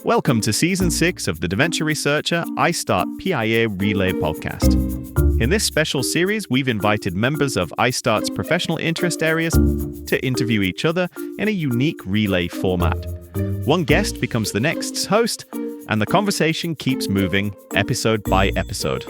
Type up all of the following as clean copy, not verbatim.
Welcome to Season 6 of the Dementia Researcher ISTAART PIA Relay Podcast. In this special series, we've invited members of ISTAART's professional interest areas to interview each other in a unique relay format. One guest becomes the next's host, and the conversation keeps moving episode by episode.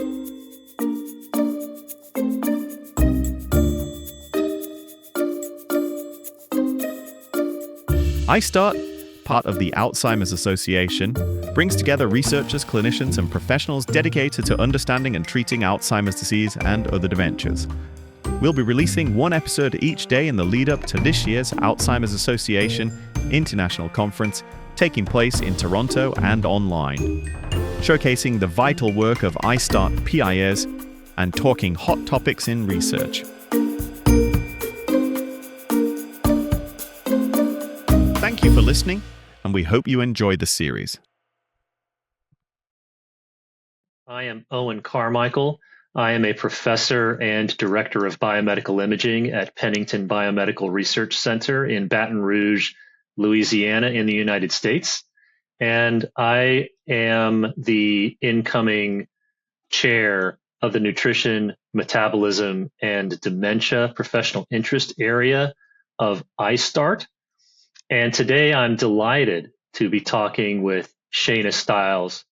ISTAART, part of the Alzheimer's Association, brings together researchers, clinicians, and professionals dedicated to understanding and treating Alzheimer's disease and other dementias. We'll be releasing one episode each day in the lead-up to this year's Alzheimer's Association International Conference, taking place in Toronto and online, showcasing the vital work of ISTAART PIAs and talking hot topics in research. Thank you for listening, and we hope you enjoy the series. I am Owen Carmichael. I am a professor and director of biomedical imaging at Pennington Biomedical Research Center in Baton Rouge, Louisiana, in the United States. And I am the incoming chair of the Nutrition, Metabolism, and Dementia Professional Interest Area of ISTAART. And today I'm delighted to be talking with Shana Stites.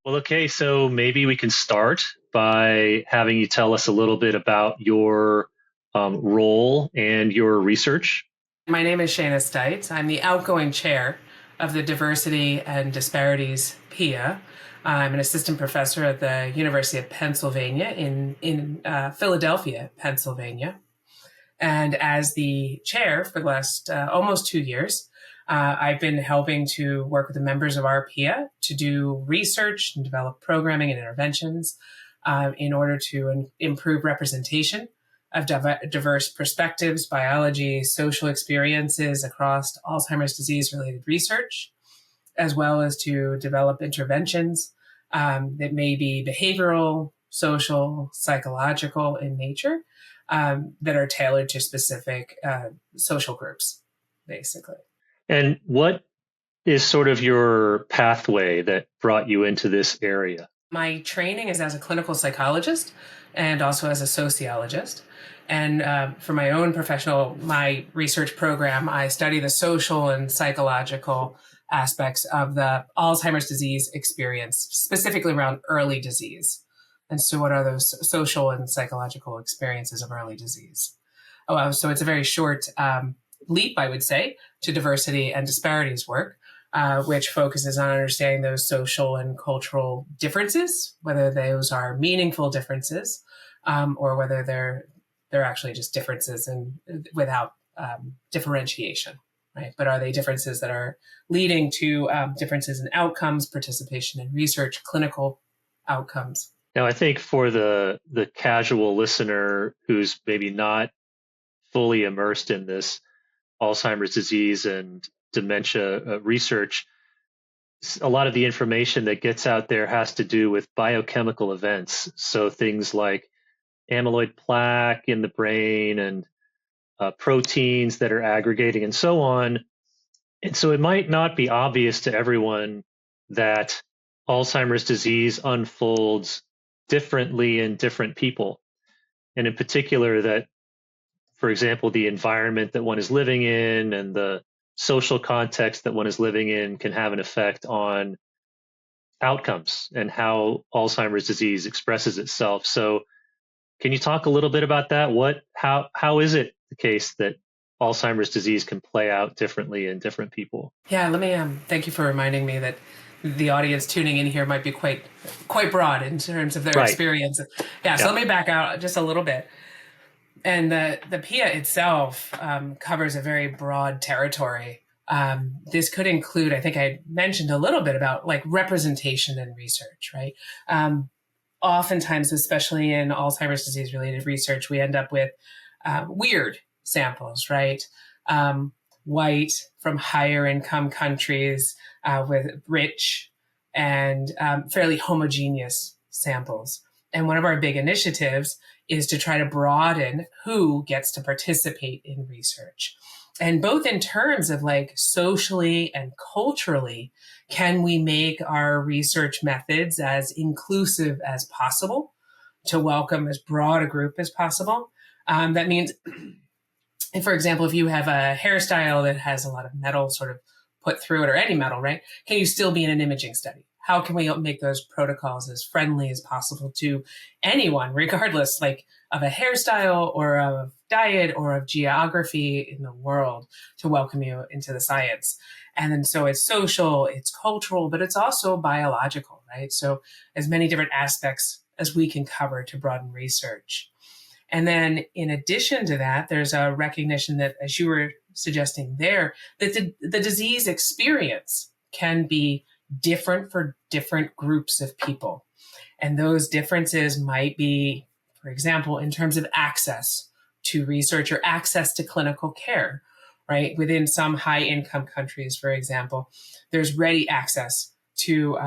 Well, okay, so maybe we can start by having you tell us a little bit about your role and your research. My name is Shana Stites. I'm the outgoing chair of the Diversity and Disparities PIA. I'm an assistant professor at the University of Pennsylvania in Philadelphia, Pennsylvania. And as the chair for the last almost 2 years, I've been helping to work with the members of our PIA to do research and develop programming and interventions in order to improve representation of diverse perspectives, biology, social experiences across Alzheimer's disease-related research, as well as to develop interventions that may be behavioral, social, psychological in nature, that are tailored to specific social groups, basically. And what is sort of your pathway that brought you into this area? My training is as a clinical psychologist and also as a sociologist. And for my own my research program, I study the social and psychological aspects of the Alzheimer's disease experience, specifically around early disease. And so what are those social and psychological experiences of early disease? So it's a very short leap, I would say, to diversity and disparities work, which focuses on understanding those social and cultural differences, whether those are meaningful differences or whether they're actually just differences and without differentiation. Right. But are they differences that are leading to differences in outcomes, participation in research, clinical outcomes? Now, I think for the casual listener who's maybe not fully immersed in this Alzheimer's disease and dementia research, a lot of the information that gets out there has to do with biochemical events. So things like amyloid plaque in the brain and proteins that are aggregating and so on. And so it might not be obvious to everyone that Alzheimer's disease unfolds differently in different people. And in particular that, for example, the environment that one is living in and the social context that one is living in can have an effect on outcomes and how Alzheimer's disease expresses itself. So can you talk a little bit about that? How is it the case that Alzheimer's disease can play out differently in different people? Yeah, let me thank you for reminding me that the audience tuning in here might be quite broad in terms of their experience. Yeah, so let me back out just a little bit. And the PIA itself covers a very broad territory. This could include, I think I mentioned a little bit about like representation in research, right? Oftentimes, especially in Alzheimer's disease related research, we end up with weird samples, right? White from higher income countries with rich and fairly homogeneous samples. And one of our big initiatives is to try to broaden who gets to participate in research. And both in terms of like socially and culturally, can we make our research methods as inclusive as possible to welcome as broad a group as possible? That means, for example, if you have a hairstyle that has a lot of metal sort of put through it, or any metal, right? Can you still be in an imaging study? How can we make those protocols as friendly as possible to anyone, regardless like of a hairstyle or of diet or of geography in the world, to welcome you into the science? And then so it's social, it's cultural, but it's also biological, right? So as many different aspects as we can cover to broaden research. And then in addition to that, there's a recognition that, as you were suggesting there, that the disease experience can be different for different groups of people. And those differences might be, for example, in terms of access to research or access to clinical care, right? Within some high income countries, for example, there's ready access to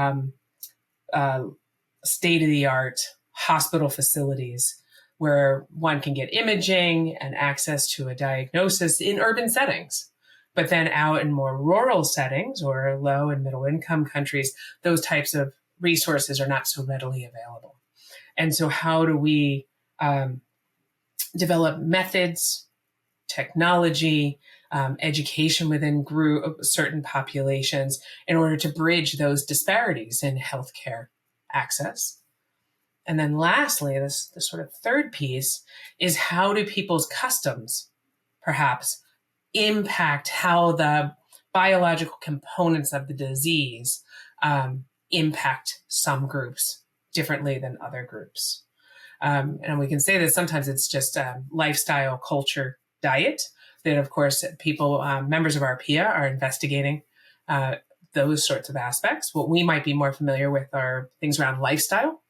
state of the art hospital facilities where one can get imaging and access to a diagnosis in urban settings. But then out in more rural settings or low and middle income countries, those types of resources are not so readily available. And so how do we develop methods, technology, education within certain populations in order to bridge those disparities in healthcare access? And then lastly, the sort of third piece is, how do people's customs perhaps impact how the biological components of the disease impact some groups differently than other groups? And we can say that sometimes it's just lifestyle, culture, diet, that of course people, members of our PIA are investigating those sorts of aspects. What we might be more familiar with are things around lifestyle,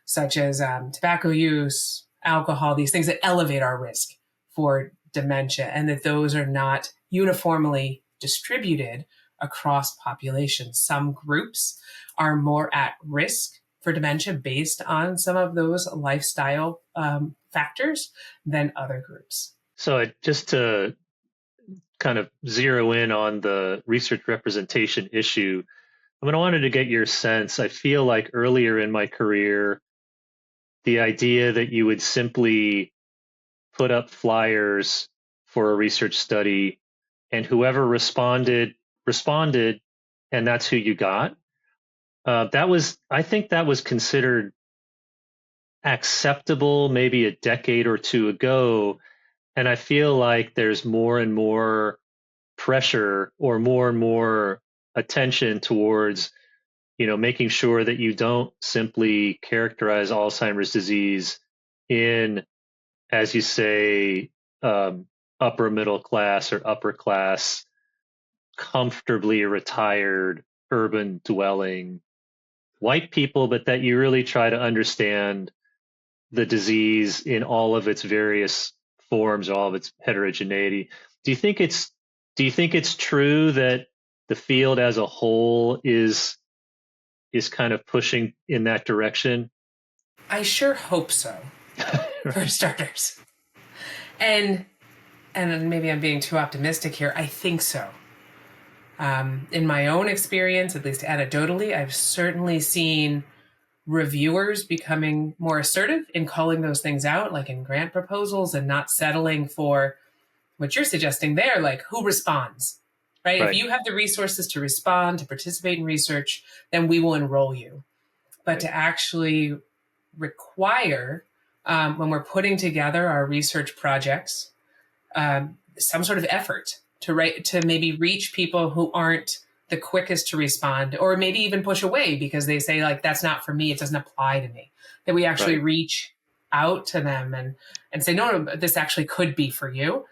such as tobacco use, alcohol, these things that elevate our risk for dementia, and that those are not uniformly distributed across populations. Some groups are more at risk for dementia based on some of those lifestyle factors than other groups. So just to kind of zero in on the research representation issue, I wanted to get your sense. I feel like earlier in my career, the idea that you would simply put up flyers for a research study and whoever responded, and that's who you got. I think that was considered acceptable maybe a decade or two ago. And I feel like there's more and more pressure or more and more attention towards, making sure that you don't simply characterize Alzheimer's disease in, as you say, upper middle class or upper class, comfortably retired, urban dwelling white people, but that you really try to understand the disease in all of its various forms, all of its heterogeneity. Do you think it's true that the field as a whole is kind of pushing in that direction? I sure hope so, for starters. And maybe I'm being too optimistic here. I think so. In my own experience, at least anecdotally, I've certainly seen reviewers becoming more assertive in calling those things out, like in grant proposals, and not settling for what you're suggesting there, like who responds, right? If you have the resources to respond, to participate in research, then we will enroll you. But to actually require, when we're putting together our research projects, some sort of effort to maybe reach people who aren't the quickest to respond, or maybe even push away because they say, like, that's not for me, it doesn't apply to me. That we actually reach out to them and say, no, this actually could be for you.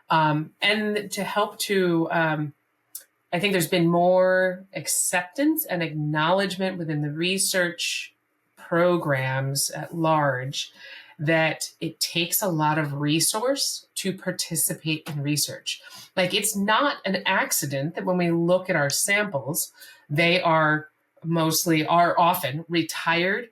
And to help to, I think there's been more acceptance and acknowledgement within the research programs at large that it takes a lot of resource to participate in research. Like, it's not an accident that when we look at our samples, they are often retired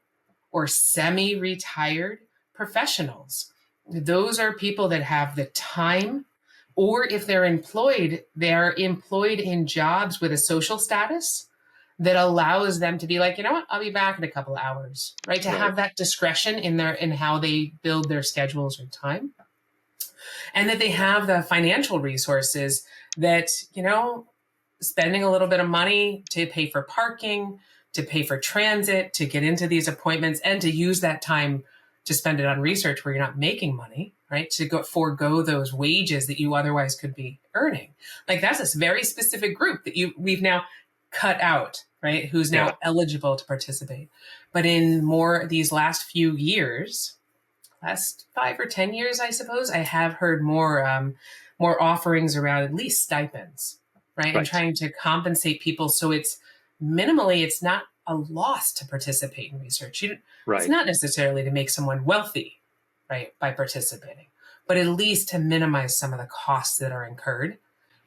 or semi-retired professionals. Those are people that have the time, or if they're employed in jobs with a social status that allows them to be like, you know what, I'll be back in a couple of hours, right? To have that discretion in how they build their schedules or time. And that they have the financial resources that, spending a little bit of money to pay for parking, to pay for transit, to get into these appointments, and to use that time to spend it on research where you're not making money, right? To forego those wages that you otherwise could be earning. Like, that's a very specific group that we've now cut out, right? Who's now eligible to participate. But in these last few years, last 5 or 10 years, I suppose, I have heard more offerings around at least stipends, right? And trying to compensate people so it's not a loss to participate in research. It's not necessarily to make someone wealthy, right, by participating, but at least to minimize some of the costs that are incurred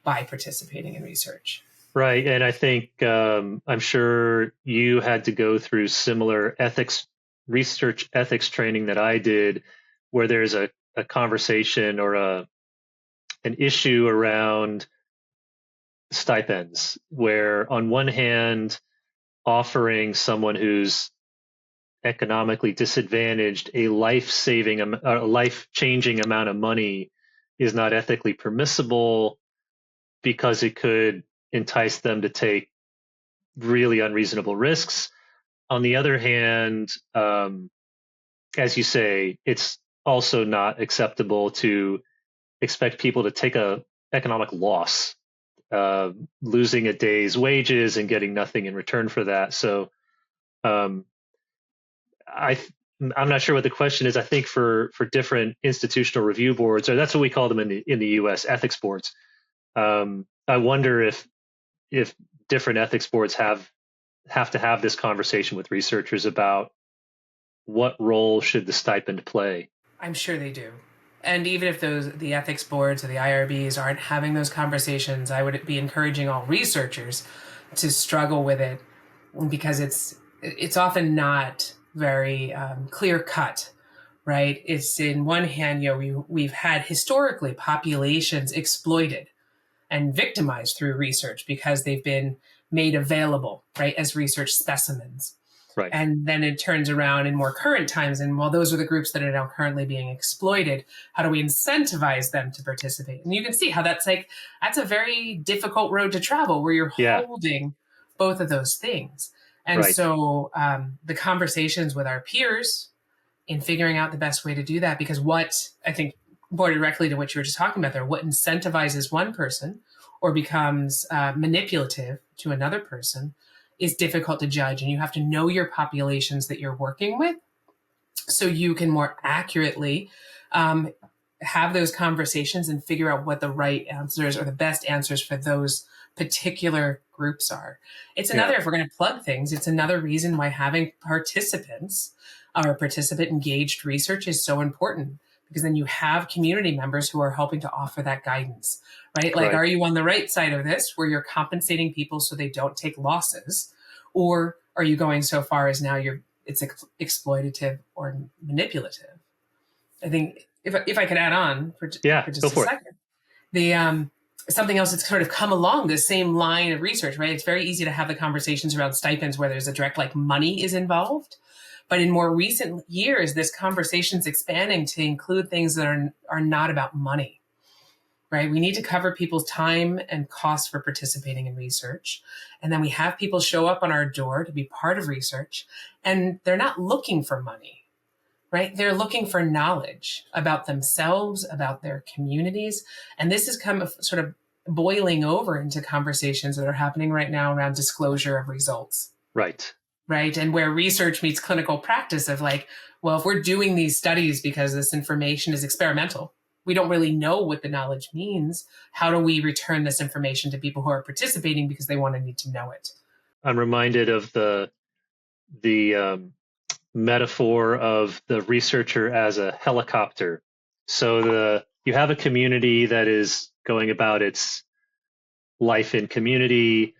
by participating in research. Right. And I think I'm sure you had to go through similar research ethics training that I did, where there's a conversation or an issue around stipends, where on one hand, offering someone who's economically disadvantaged a life-changing amount of money is not ethically permissible because it could entice them to take really unreasonable risks. On the other hand, as you say, it's also not acceptable to expect people to take a economic loss, losing a day's wages and getting nothing in return for that. So I'm not sure what the question is. I think for different institutional review boards, or that's what we call them in the U.S., ethics boards. I wonder if different ethics boards have to have this conversation with researchers about what role should the stipend play. I'm sure they do. And even if the ethics boards or the IRBs aren't having those conversations, I would be encouraging all researchers to struggle with it, because it's often not very clear cut, right? It's, in one hand, we've had historically populations exploited and victimized through research because they've been made available, right, as research specimens. Right. And then it turns around in more current times, and those are the groups that are now currently being exploited, how do we incentivize them to participate? And you can see how that's a very difficult road to travel, where you're holding both of those things. And so the conversations with our peers in figuring out the best way to do that, because what I think, more directly to what you were just talking about there, what incentivizes one person or becomes manipulative to another person is difficult to judge. And you have to know your populations that you're working with so you can more accurately have those conversations and figure out what the right answers or the best answers for those particular groups are. It's another, if we're going to plug things, it's another reason why having participants or participant engaged research is so important, because then you have community members who are helping to offer that guidance, right? Like, are you on the right side of this where you're compensating people so they don't take losses? Or are you going so far as now it's exploitative or manipulative? I think if I could add on for just a second, something else that's sort of come along the same line of research, right? It's very easy to have the conversations around stipends where there's a direct, money is involved. But in more recent years, this conversation's expanding to include things that are not about money, right? We need to cover people's time and costs for participating in research. And then we have people show up on our door to be part of research, and they're not looking for money, right? They're looking for knowledge about themselves, about their communities. And this has come sort of boiling over into conversations that are happening right now around disclosure of results. Right. And where research meets clinical practice of if we're doing these studies because this information is experimental, we don't really know what the knowledge means. How do we return this information to people who are participating because they need to know it? I'm reminded of the metaphor of the researcher as a helicopter. So you have a community that is going about its life in community.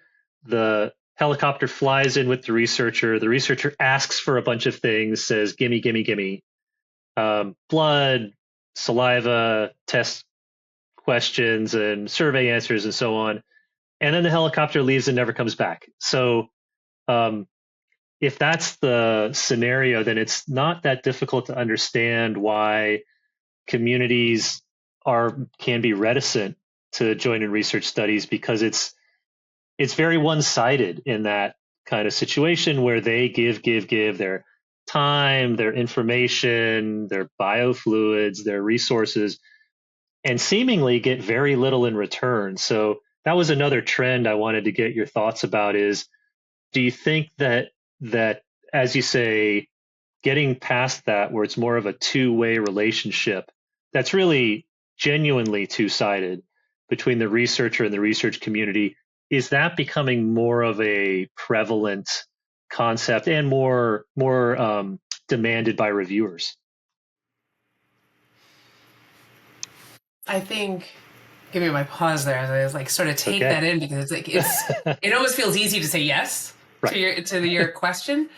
The helicopter flies in with the researcher asks for a bunch of things, says, gimme, gimme, gimme. Blood, saliva, test questions and survey answers and so on. And then the helicopter leaves and never comes back. So if that's the scenario, then it's not that difficult to understand why communities can be reticent to join in research studies, because it's very one-sided in that kind of situation where they give their time, their information, their biofluids, their resources, and seemingly get very little in return. So that was another trend I wanted to get your thoughts about is, do you think that as you say, getting past that where it's more of a two-way relationship that's really genuinely two-sided between the researcher and the research community, is that becoming more of a prevalent concept and more demanded by reviewers? I think, give me my pause there as I was like sort of take that in, because it's like it almost feels easy to say yes right. to your question,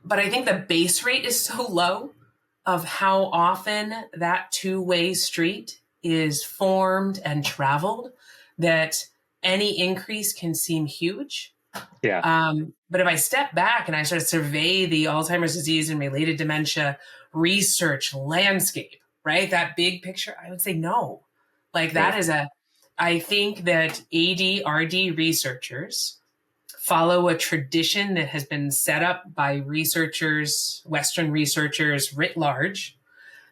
but I think the base rate is so low of how often that two-way street is formed and traveled that any increase can seem huge. Yeah. But if I step back and I sort of survey the Alzheimer's disease and related dementia research landscape, right, that big picture, I would say no. Like that is I think that ADRD researchers follow a tradition that has been set up by researchers, Western researchers writ large,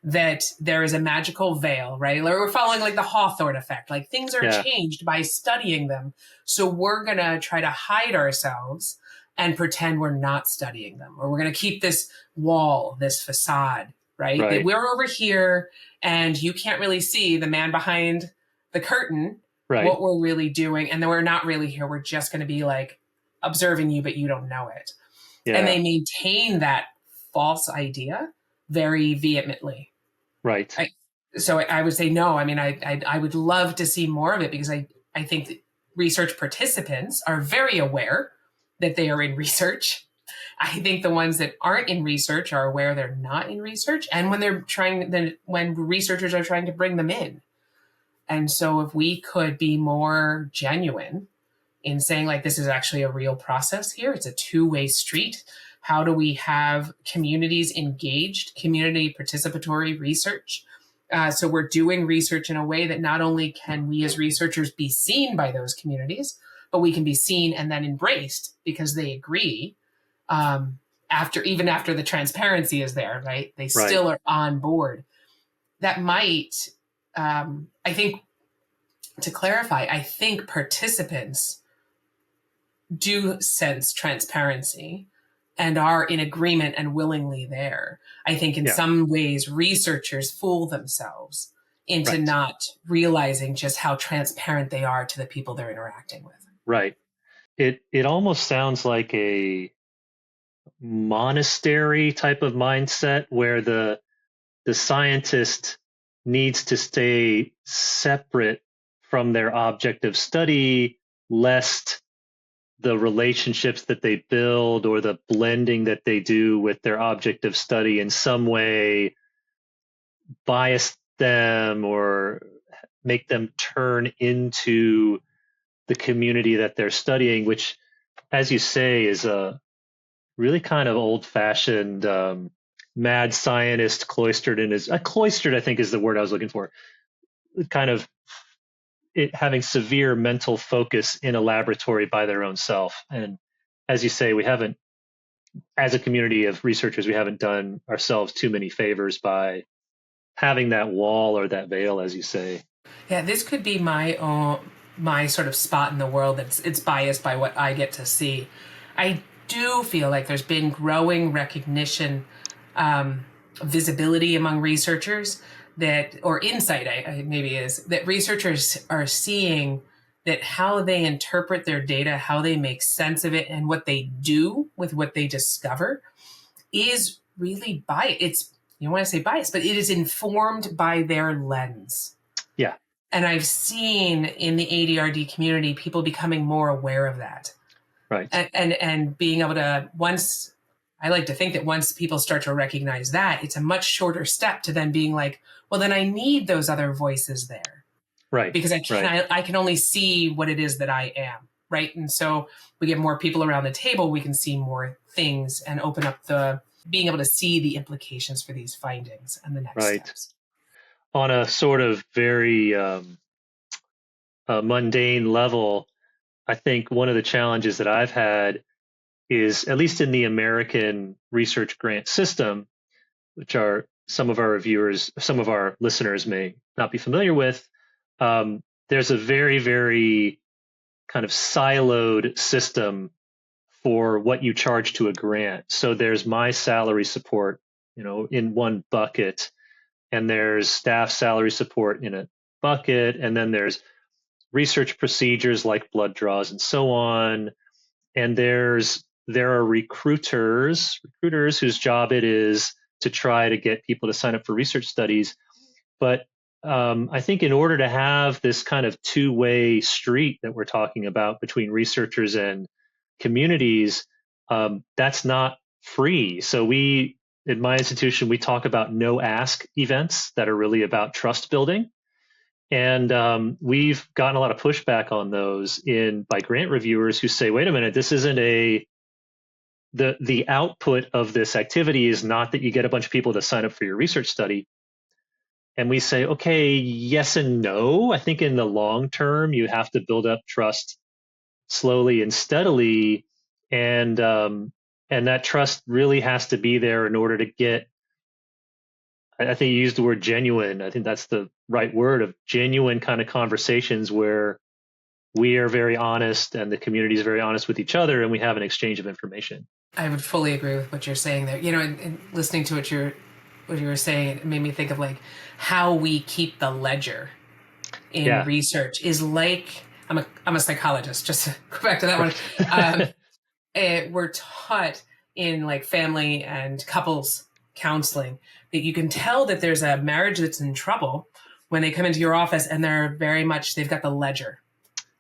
that there is a magical veil, right? We're following like the Hawthorne effect. Like things are changed by studying them. So we're going to try to hide ourselves and pretend we're not studying them, or we're going to keep this wall, this facade, right? That we're over here and you can't really see the man behind the curtain, what we're really doing. And then we're not really here. We're just going to be like observing you, but you don't know it. Yeah. And they maintain that false idea very vehemently. Right. So I would say no. I mean, I would love to see more of it, because I think that research participants are very aware that they are in research. I think the ones that aren't in research are aware they're not in research, and when researchers are trying to bring them in. And so if we could be more genuine in saying, like, this is actually a real process here, it's a two-way street. How do we have communities engaged, community participatory research? So we're doing research in a way that not only can we as researchers be seen by those communities, but we can be seen and then embraced because they agree, after the transparency is there, right? They still are on board. That might, I think, to clarify, I think participants do sense transparency and are in agreement and willingly there. I think in some ways researchers fool themselves into not realizing just how transparent they are to the people they're interacting with. Right. It almost sounds like a monastery type of mindset where the scientist needs to stay separate from their object of study, lest the relationships that they build or the blending that they do with their object of study in some way bias them or make them turn into the community that they're studying, which, as you say, is a really kind of old-fashioned mad scientist cloistered in his cloistered, I think is the word I was looking for, kind of having severe mental focus in a laboratory by their own self. And as you say, we haven't, as a community of researchers, we haven't done ourselves too many favors by having that wall or that veil, as you say. Yeah, this could be my sort of spot in the world it's biased by what I get to see. I do feel like there's been growing recognition, visibility among researchers or insight maybe is that researchers are seeing that how they interpret their data, how they make sense of it, and what they do with what they discover is really biased. You don't want to say biased, but it is informed by their lens. Yeah. And I've seen in the ADRD community people becoming more aware of that. Right. And being able to, once, I like to think that once people start to recognize that, it's a much shorter step to then being like, well, then I need those other voices there. Right. Because Right. I can only see what it is that I am. Right. And so we get more people around the table, we can see more things and open up being able to see the implications for these findings and the next Right. steps. On a sort of very mundane level, I think one of the challenges that I've had is, at least in the American research grant system, which are some of our listeners may not be familiar with, there's a very, very kind of siloed system for what you charge to a grant. So there's my salary support, in one bucket, and there's staff salary support in a bucket, and then there's research procedures like blood draws and so on. And there are recruiters whose job it is to try to get people to sign up for research studies. But I think in order to have this kind of two-way street that we're talking about between researchers and communities, that's not free. So in my institution, we talk about no ask events that are really about trust building. And we've gotten a lot of pushback on those by grant reviewers who say, wait a minute, this isn't the output of this activity is not that you get a bunch of people to sign up for your research study. And we say, okay, yes and no. I think in the long term, you have to build up trust slowly and steadily. And that trust really has to be there in order to get, I think you used the word genuine. I think that's the right word, of genuine kind of conversations where we are very honest and the community is very honest with each other and we have an exchange of information. I would fully agree with what you're saying there. And listening to what you were saying, it made me think of like how we keep the ledger in research is like, I'm a psychologist, just to go back to that one. We're taught in like family and couples counseling that you can tell that there's a marriage that's in trouble when they come into your office and they've got the ledger,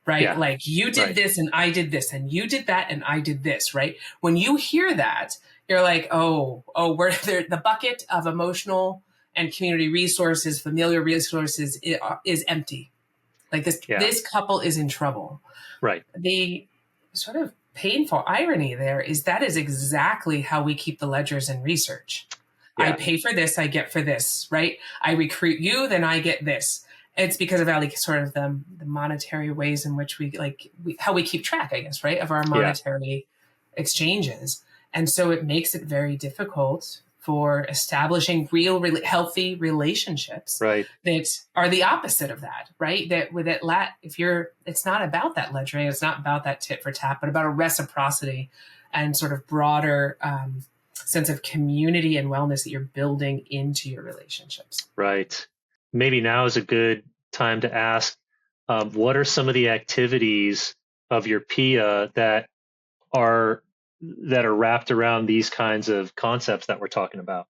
right? Yeah. Like you did this and I did this and you did that and I did this, right? When you hear that, you're like, we're there. The bucket of emotional and community resources, familiar resources is empty. Like this couple is in trouble. Right. The sort of painful irony there is that is exactly how we keep the ledgers in research. Yeah. I pay for this, I get for this, right? I recruit you, then I get this. It's because of like sort of the monetary ways in which how we keep track, I guess, right, of our monetary exchanges. And so it makes it very difficult for establishing real, healthy relationships that are the opposite of that, right? It's not about that ledgering, it's not about that tit for tat, but about a reciprocity and sort of broader sense of community and wellness that you're building into your relationships. Right. Maybe now is a good time to ask, what are some of the activities of your PIA that are wrapped around these kinds of concepts that we're talking about?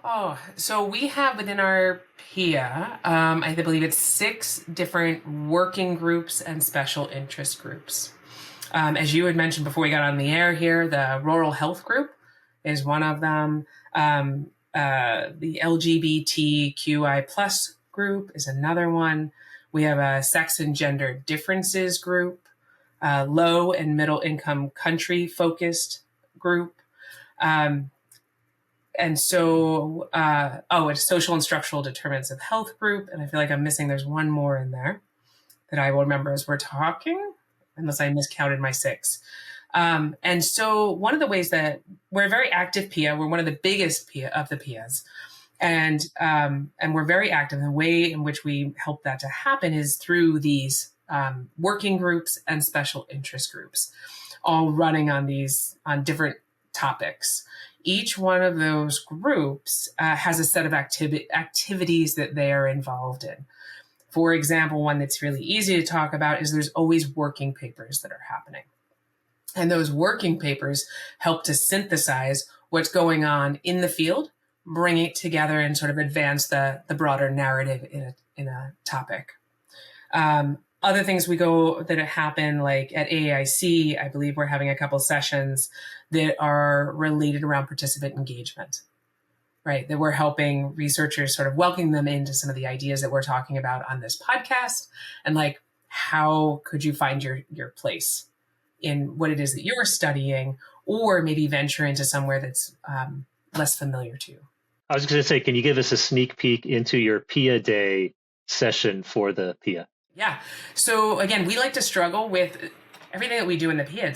Oh, so we have within our PIA, I believe it's 6 different working groups and special interest groups. As you had mentioned before we got on the air here, the rural health group is one of them. The LGBTQI plus group is another one. We have a sex and gender differences group, low and middle income country focused group. And so, it's social and structural determinants of health group. And I feel like I'm missing, there's one more in there that I will remember as we're talking, unless I miscounted my 6. And so one of the ways that we're a very active PIA, we're one of the biggest PIA of the PIAs. And we're very active. The way in which we help that to happen is through these working groups and special interest groups, all running on different topics. Each one of those groups has a set of activities that they are involved in. For example, one that's really easy to talk about is there's always working papers that are happening. And those working papers help to synthesize what's going on in the field, bring it together and sort of advance the broader narrative in a topic. Other things that happen, like at AAIC, I believe we're having a couple sessions that are related around participant engagement, right? That we're helping researchers sort of welcome them into some of the ideas that we're talking about on this podcast, and like, how could you find your place in what it is that you're studying, or maybe venture into somewhere that's less familiar to you. I was going to say, can you give us a sneak peek into your PIA Day session for the PIA? Yeah. So again, we like to struggle with everything that we do in the PIA.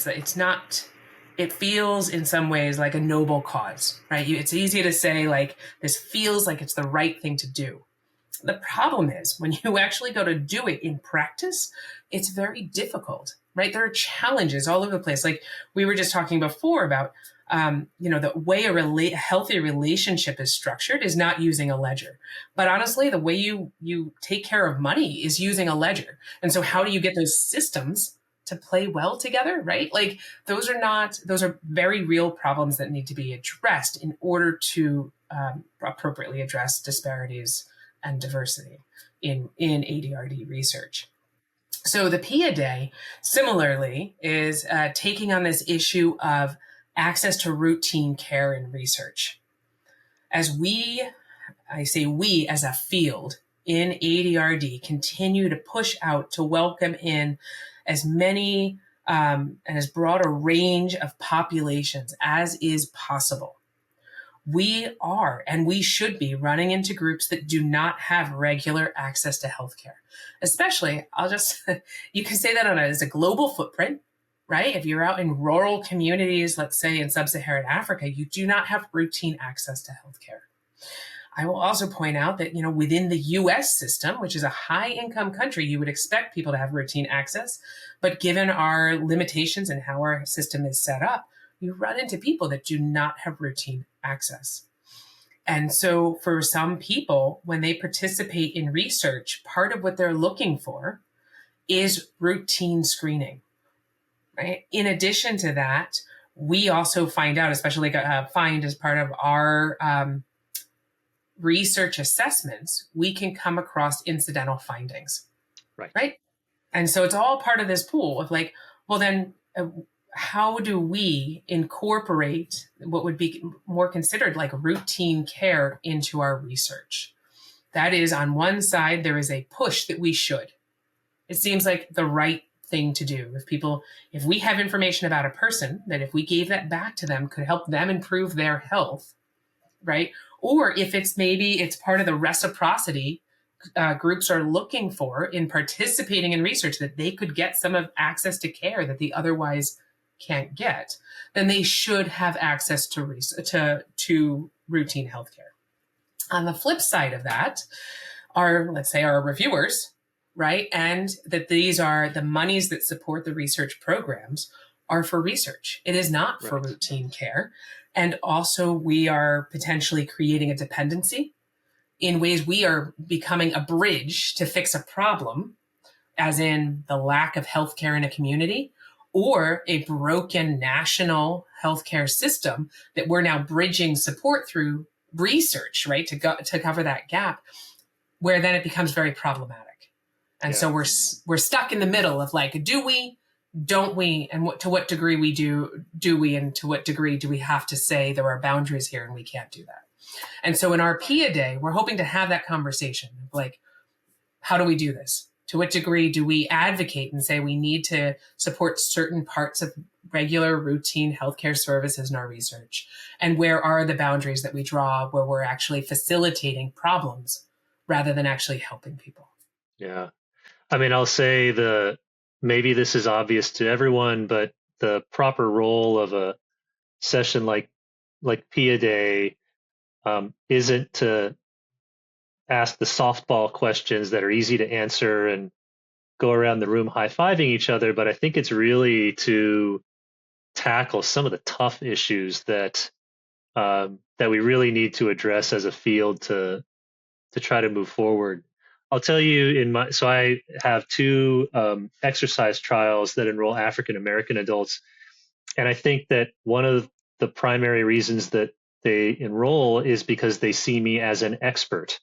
It feels in some ways like a noble cause, right? It's easy to say, like, this feels like it's the right thing to do. The problem is when you actually go to do it in practice, it's very difficult, right? There are challenges all over the place. Like we were just talking before about, the way a healthy relationship is structured is not using a ledger. But honestly, the way you take care of money is using a ledger. And so how do you get those systems to play well together, right? Like those are very real problems that need to be addressed in order to appropriately address disparities and diversity in ADRD research. So the PIA Day, similarly, is taking on this issue of access to routine care in research. As I say we as a field in ADRD, continue to push out to welcome in as many and as broad a range of populations as is possible. We are, and we should be, running into groups that do not have regular access to healthcare. Especially, you can say that as a global footprint, right? If you're out in rural communities, let's say in sub-Saharan Africa, you do not have routine access to healthcare. I will also point out that, within the US system, which is a high income country, you would expect people to have routine access. But given our limitations and how our system is set up, you run into people that do not have routine access. And so for some people, when they participate in research, part of what they're looking for is routine screening, right? In addition to that, we also find out, especially find as part of our research assessments, we can come across incidental findings, right? And so it's all part of this pool of like, well, then how do we incorporate what would be more considered like routine care into our research? That is, on one side, there is a push that we should. It seems like the right thing to do. If we have information about a person, that if we gave that back to them could help them improve their health, right? Or if it's part of the reciprocity groups are looking for in participating in research, that they could get some of access to care that they otherwise can't get, then they should have access to routine healthcare. On the flip side of that are, let's say, our reviewers, right? And that these are the monies that support the research programs are for research. It is not for routine care. And also we are potentially creating a dependency in ways we are becoming a bridge to fix a problem, as in the lack of healthcare in a community, or a broken national healthcare system that we're now bridging support through research, right, to cover that gap, where then it becomes very problematic. And so we're stuck in the middle of like, do we, don't we, and to what degree we do we, and to what degree do we have to say there are boundaries here and we can't do that. And so in our PIA Day, we're hoping to have that conversation of like, how do we do this? To what degree do we advocate and say we need to support certain parts of regular routine healthcare services in our research? And where are the boundaries that we draw where we're actually facilitating problems rather than actually helping people? Yeah. I mean, I'll say maybe this is obvious to everyone, but the proper role of a session like PIA Day isn't to ask the softball questions that are easy to answer and go around the room high-fiving each other, but I think it's really to tackle some of the tough issues that we really need to address as a field to try to move forward. I'll tell you, so I have two exercise trials that enroll African American adults, and I think that one of the primary reasons that they enroll is because they see me as an expert,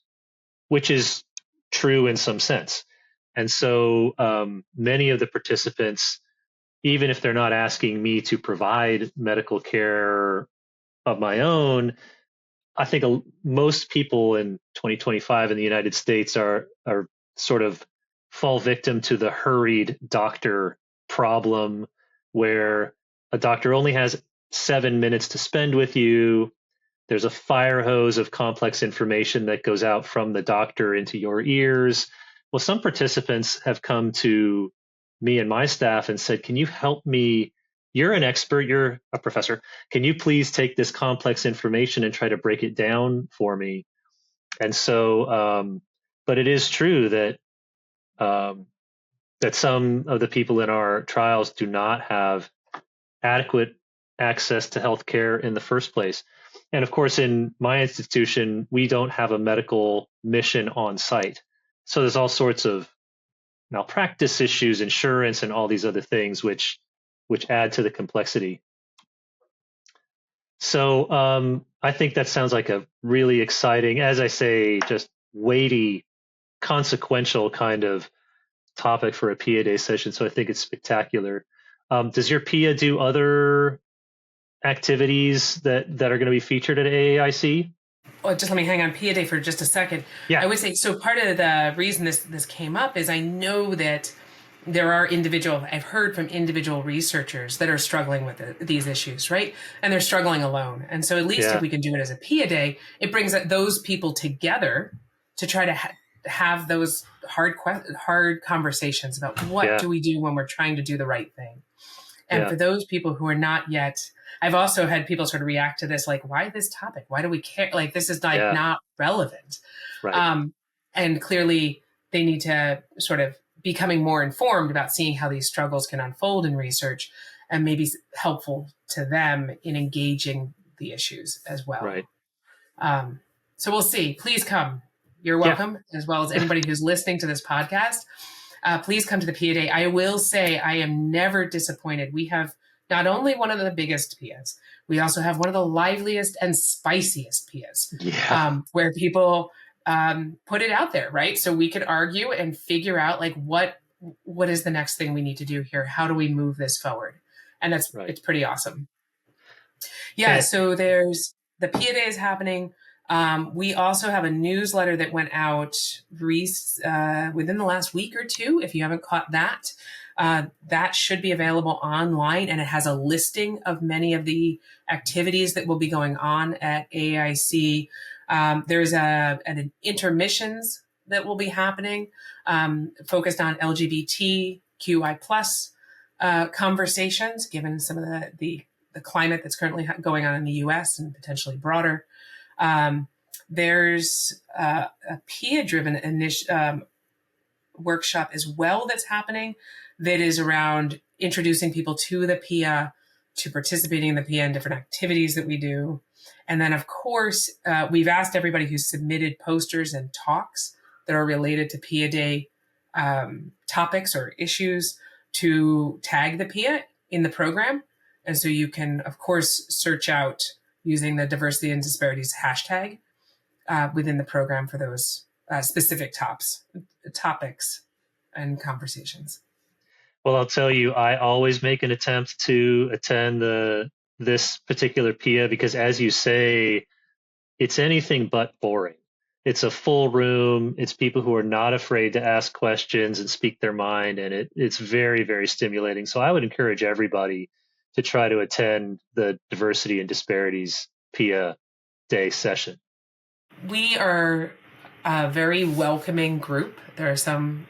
which is true in some sense. And so many of the participants, even if they're not asking me to provide medical care of my own, I think most people in 2025 in the United States are sort of fall victim to the hurried doctor problem, where a doctor only has 7 minutes to spend with you. There's a fire hose of complex information that goes out from the doctor into your ears. Well, some participants have come to me and my staff and said, can you help me? You're an expert, you're a professor. Can you please take this complex information and try to break it down for me? And so, but it is true that that some of the people in our trials do not have adequate access to healthcare in the first place. And of course, in my institution, we don't have a medical mission on site. So there's all sorts of malpractice issues, insurance, and all these other things which add to the complexity. So I think that sounds like a really exciting, as I say, just weighty, consequential kind of topic for a PIA Day session. So I think it's spectacular. Does your PIA do other activities that are going to be featured at AAIC? Well, just let me hang on PIA Day for just a second. Yeah. I would say, so part of the reason this came up is I know that there are I've heard from individual researchers that are struggling with these issues, right? And they're struggling alone. And so at least if we can do it as a PIA Day, it brings those people together to try to have those hard conversations about what do we do when we're trying to do the right thing. And for those people who are not yet, I've also had people sort of react to this, like, why this topic? Why do we care? Like, this is not relevant. Right. And clearly they need to sort of becoming more informed about seeing how these struggles can unfold in research, and maybe helpful to them in engaging the issues as well. Right. So we'll see. Please come. You're welcome, as well as anybody who's listening to this podcast. Please come to the PIA Day. I will say I am never disappointed. We have not only one of the biggest PIAs, we also have one of the liveliest and spiciest PIAs, where people put it out there, right? So we could argue and figure out, like, what is the next thing we need to do here? How do we move this forward? And it's pretty awesome. So there's the PIA Day is happening. We also have a newsletter that went out within the last week or two. If you haven't caught that, that should be available online, and it has a listing of many of the activities that will be going on at AAIC. There's an intermissions that will be happening, focused on LGBTQI plus conversations, given some of the climate that's currently going on in the US and potentially broader. There's a PIA-driven workshop as well that's happening, that is around introducing people to the PIA, to participating in the PIA and different activities that we do. And then, of course, we've asked everybody who's submitted posters and talks that are related to PIA Day topics or issues to tag the PIA in the program. And so you can, of course, search out using the diversity and disparities hashtag within the program for those specific topics and conversations. Well, I'll tell you, I always make an attempt to attend this particular PIA because, as you say, it's anything but boring. It's a full room. It's people who are not afraid to ask questions and speak their mind, and it's very, very stimulating. So I would encourage everybody to try to attend the Diversity and Disparities PIA Day session. We are a very welcoming group. There are some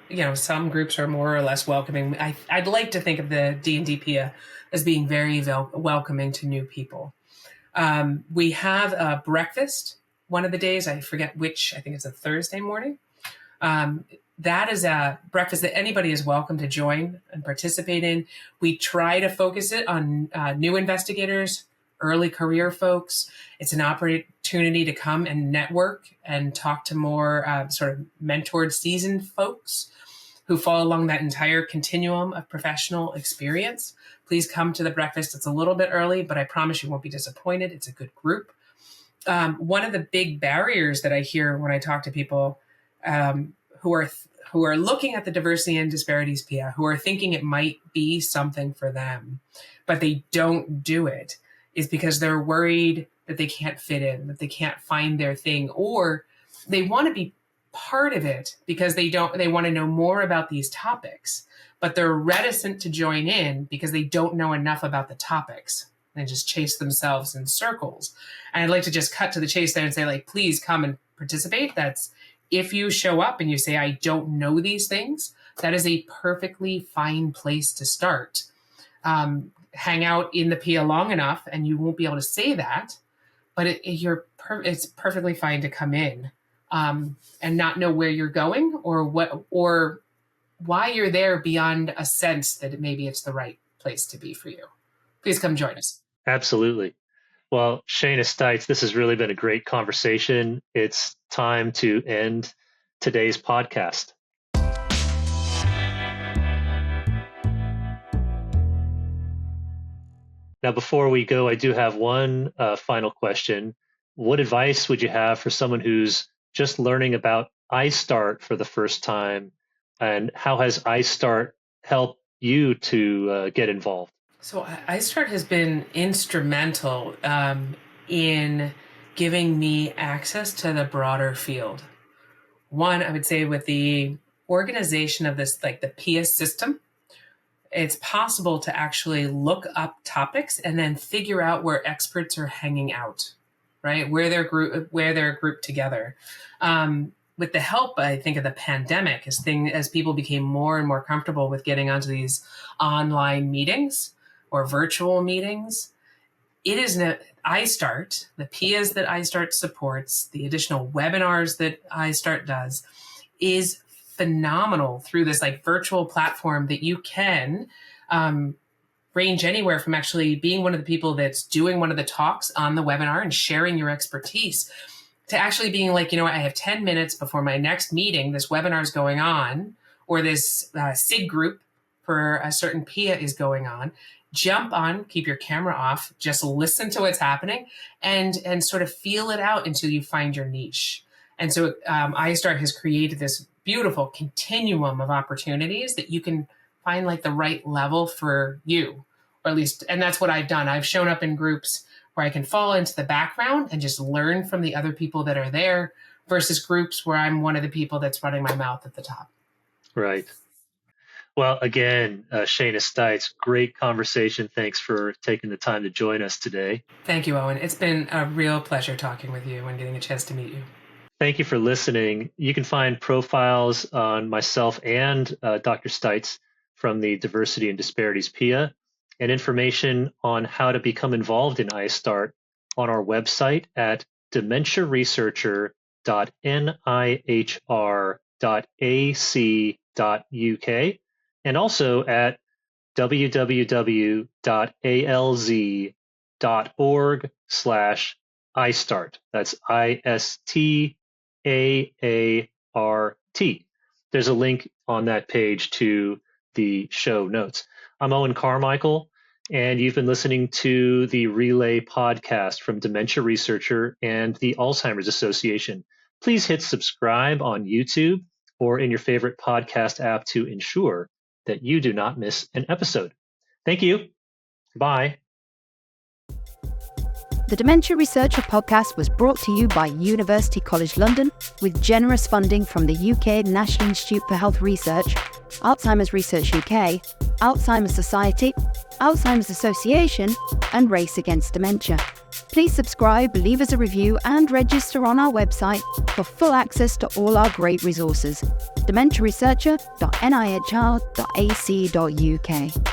groups are more or less welcoming. I'd like to think of the D&D PIA as being very welcoming to new people. We have a breakfast one of the days. I forget which. I think it's a Thursday morning. That is a breakfast that anybody is welcome to join and participate in. We try to focus it on new investigators, early career folks. It's an opportunity to come and network and talk to more sort of mentored, seasoned folks who fall along that entire continuum of professional experience. Please come to the breakfast. It's a little bit early, but I promise you won't be disappointed. It's a good group. One of the big barriers that I hear when I talk to people who are looking at the Diversity and Disparities PIA, who are thinking it might be something for them, but they don't do it, is because they're worried that they can't fit in, that they can't find their thing, or they want to be part of it because they want to know more about these topics, but they're reticent to join in because they don't know enough about the topics. They just chase themselves in circles. And I'd like to just cut to the chase there and say, like, please come and participate. That's, if you show up and you say, I don't know these things, that is a perfectly fine place to start. Hang out in the PIA long enough and you won't be able to say that, but it's perfectly fine to come in and not know where you're going or why you're there beyond a sense that maybe it's the right place to be for you. Please come join us. Absolutely. Well, Shana Stites, this has really been a great conversation. It's time to end today's podcast. Now, before we go, I do have one final question. What advice would you have for someone who's just learning about ISTAART for the first time, and how has ISTAART helped you to get involved? So ISTAART has been instrumental in giving me access to the broader field. One, I would say with the organization of this, like the PIA system, it's possible to actually look up topics and then figure out where experts are hanging out, right? Where they're grouped together. With the help, I think, of the pandemic, as people became more and more comfortable with getting onto these online meetings or virtual meetings, it is ISTAART, the PIAs that ISTAART supports, the additional webinars that ISTAART does, is phenomenal through this like virtual platform that you can range anywhere from actually being one of the people that's doing one of the talks on the webinar and sharing your expertise to actually being like, you know what, I have 10 minutes before my next meeting, this webinar is going on, or this SIG group for a certain PIA is going on. Jump on, keep your camera off, just listen to what's happening and sort of feel it out until you find your niche. And so ISTAART has created this beautiful continuum of opportunities that you can find like the right level for you, or at least, and that's what I've done. I've shown up in groups where I can fall into the background and just learn from the other people that are there versus groups where I'm one of the people that's running my mouth at the top. Right. Well, again, Shana Stites, great conversation. Thanks for taking the time to join us today. Thank you, Owen. It's been a real pleasure talking with you and getting a chance to meet you. Thank you for listening. You can find profiles on myself and Dr. Stites from the Diversity and Disparities PIA and information on how to become involved in ISTAART on our website at dementiaresearcher.nihr.ac.uk and also at www.alz.org/ISTAART. That's ISTAART. There's a link on that page to the show notes. I'm Owen Carmichael, and you've been listening to the Relay podcast from Dementia Researcher and the Alzheimer's Association. Please hit subscribe on YouTube or in your favorite podcast app to ensure that you do not miss an episode. Thank you. Bye. The Dementia Researcher podcast was brought to you by University College London with generous funding from the UK National Institute for Health Research, Alzheimer's Research UK, Alzheimer's Society, Alzheimer's Association, and Race Against Dementia. Please subscribe, leave us a review, and register on our website for full access to all our great resources. dementiaresearcher.nihr.ac.uk